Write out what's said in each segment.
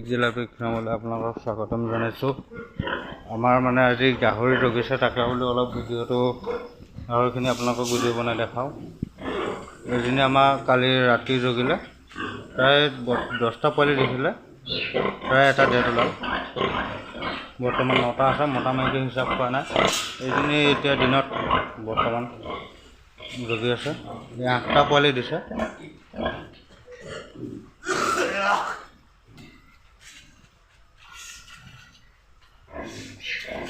জিলা বিক্ৰমলৈ আপোনালোকক স্বাগতম জনাইছোঁ। আমাৰ মানে আজি গাহৰি জগিছে, তাকে বুলি অলপ ভিডিঅ'টো গাহৰিখিনি আপোনালোকক ভিডিঅ' বনাই দেখাওঁ। এইজনী আমাৰ কালি ৰাতি জগিলে, প্ৰায় 10টা পোৱালি দিছিলে, প্ৰায় এটা ডেৰ ওলাল। বৰ্তমান 9টা আছে, মতা মাইকী হিচাপ কৰা নাই। এইজনী এতিয়া দিনত বৰ্তমান জগি আছে। 8টা পোৱালি দিছে।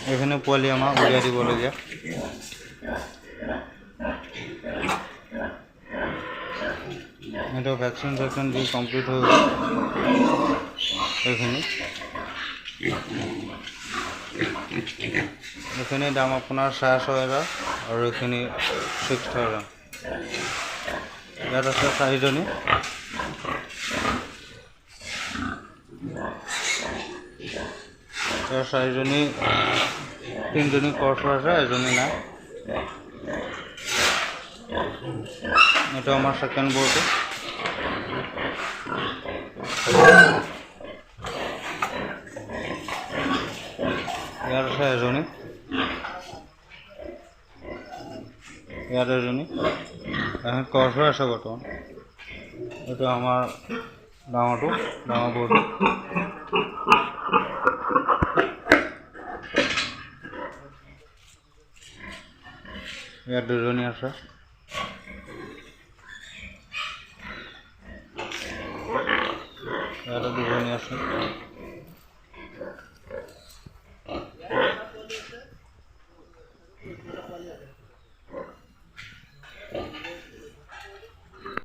এইখিনি পোৱালি আমাক উলিয়াই দিবলগীয়া। এইটো ভেকচিন দি কমপ্লিট হৈ গ'ল। এইখিনি দাম আপোনাৰ 6,500 আৰু এইখিনি 6,000। ইয়াত আছে 4জনী। ইয়াৰ 4জনী, 3জনী কৰ্চ আছে, এজনী নাই। এইটো আমাৰ ছেকেণ্ড বৰ্ডটো। ইয়াত আছে এজনী, ইয়াত এজনী, কৰ্চ হৈ আছে বৰ্তমান। এইটো আমাৰ ডাঙৰ বৰ্ডটো। ইয়াত 2জনী আছে। ইয়াত 2জনী আছে।